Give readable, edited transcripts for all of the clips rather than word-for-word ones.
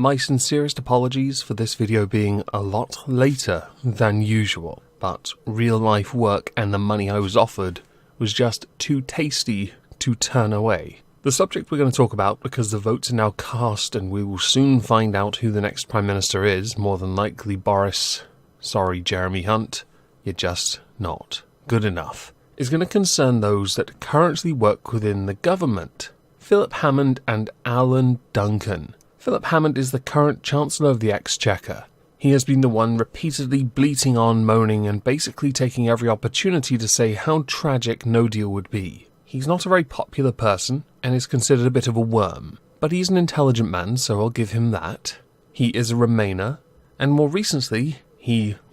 My sincerest apologies for this video being a lot later than usual, but real life work and the money I was offered was just too tasty to turn away. The subject we're going to talk about, because the votes are now cast and we will soon find out who the next Prime Minister is, more than likely Boris. Sorry, Jeremy Hunt, you're just not good enough. Is going to concern those that currently work within the government. Philip Hammond and Alan Duncan. Philip Hammond is the current Chancellor of the Exchequer. He has been the one repeatedly bleating on, moaning, and basically taking every opportunity to say how tragic no deal would be. He's not a very popular person, and is considered a bit of a worm, but he's an intelligent man, so I'll give him that. He is a Remainer, and more recently,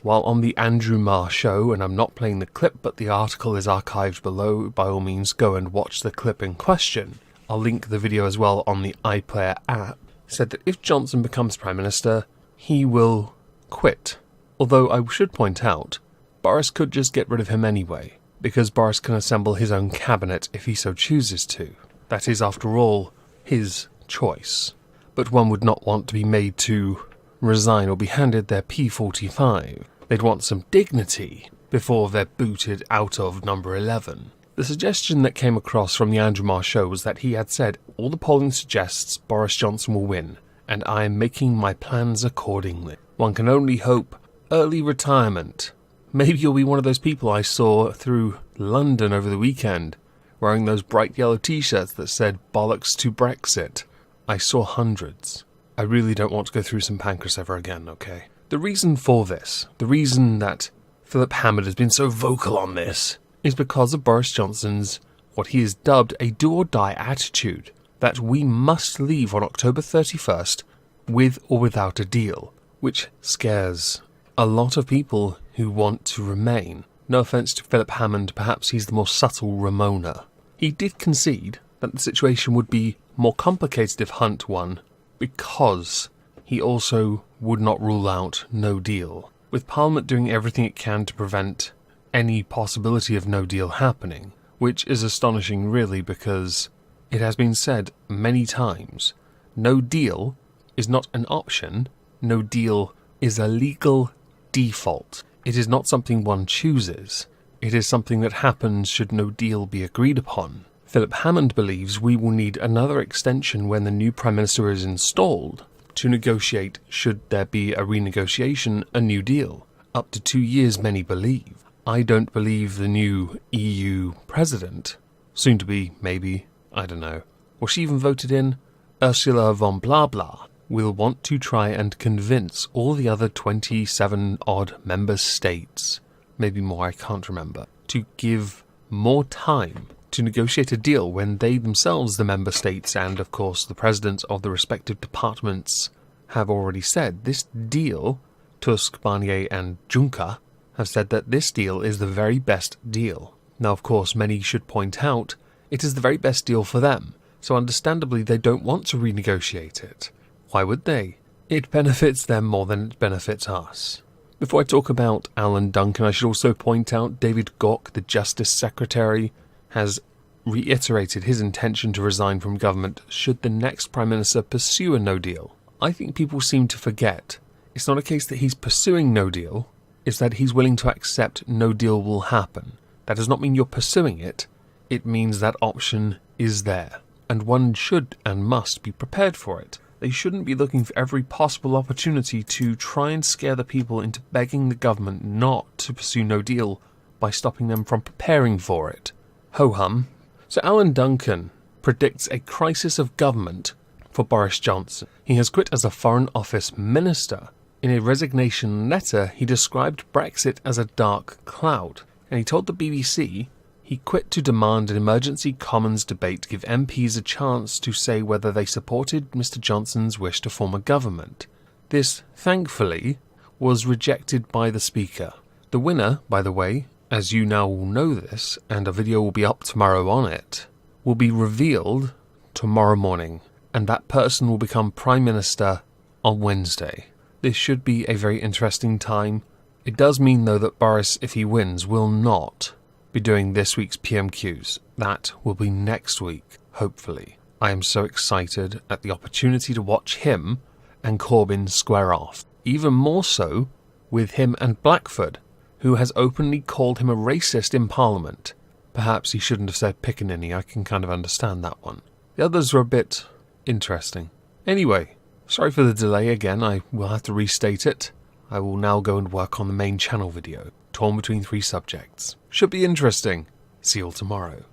while on the Andrew Marr show, and I'm not playing the clip, but the article is archived below, by all means go and watch the clip in question. I'll link the video as well on the iPlayer app. Said that if Johnson becomes Prime Minister, he will quit. Although I should point out, Boris could just get rid of him anyway, because Boris can assemble his own cabinet if he so chooses to. That is, after all, his choice. But one would not want to be made to resign or be handed their P45. They'd want some dignity before they're booted out of number 11. The suggestion that came across from the Andrew Marr show was that he had said, all the polling suggests Boris Johnson will win, and I am making my plans accordingly. One can only hope early retirement. Maybe you'll be one of those people I saw through London over the weekend, wearing those bright yellow t-shirts that said bollocks to Brexit. I saw hundreds. I really don't want to go through St Pancras ever again, okay? The reason for this, the reason that Philip Hammond has been so vocal on this, is because of Boris Johnson's, what he has dubbed a do-or-die attitude, that we must leave on October 31st with or without a deal, which scares a lot of people who want to remain. No offence to Philip Hammond, perhaps he's the more subtle Ramona. He did concede that the situation would be more complicated if Hunt won, because he also would not rule out no deal, with Parliament doing everything it can to prevent any possibility of no deal happening, which is astonishing really, because it has been said many times, no deal is not an option, no deal is a legal default. It is not something one chooses, it is something that happens should no deal be agreed upon. Philip Hammond believes we will need another extension when the new Prime Minister is installed to negotiate, should there be a renegotiation, a new deal. Up to 2 years, many believe. I don't believe the new EU president, soon to be, maybe, I don't know, was she even voted in? Ursula von blah blah, will want to try and convince all the other 27 odd member states, maybe more, I can't remember, to give more time to negotiate a deal when they themselves, the member states, and of course the presidents of the respective departments, have already said this deal, Tusk, Barnier and Juncker, have said that this deal is the very best deal. Now, of course, many should point out it is the very best deal for them, so understandably they don't want to renegotiate it. Why would they? It benefits them more than it benefits us. Before I talk about Alan Duncan, I should also point out David Gauke, the Justice Secretary, has reiterated his intention to resign from government should the next Prime Minister pursue a no deal. I think people seem to forget it's not a case that he's pursuing no deal, it's that he's willing to accept no deal will happen. That does not mean you're pursuing it, it means that option is there, and one should and must be prepared for it. They shouldn't be looking for every possible opportunity to try and scare the people into begging the government not to pursue no deal by stopping them from preparing for it. Ho-hum. So Alan Duncan predicts a crisis of government for Boris Johnson. He has quit as a Foreign Office Minister. In a resignation letter, he described Brexit as a dark cloud, and he told the BBC he quit to demand an emergency Commons debate to give MPs a chance to say whether they supported Mr Johnson's wish to form a government. This, thankfully, was rejected by the Speaker. The winner, by the way, as you now will know this, and a video will be up tomorrow on it, will be revealed tomorrow morning, and that person will become Prime Minister on Wednesday. This should be a very interesting time. It does mean, though, that Boris, if he wins, will not be doing this week's PMQs. That will be next week, hopefully. I am so excited at the opportunity to watch him and Corbyn square off. Even more so with him and Blackford, who has openly called him a racist in Parliament. Perhaps he shouldn't have said pickaninny, I can kind of understand that one. The others were a bit interesting. Anyway, sorry for the delay again, I will have to restate it. I will now go and work on the main channel video, torn between 3 subjects. Should be interesting. See you all tomorrow.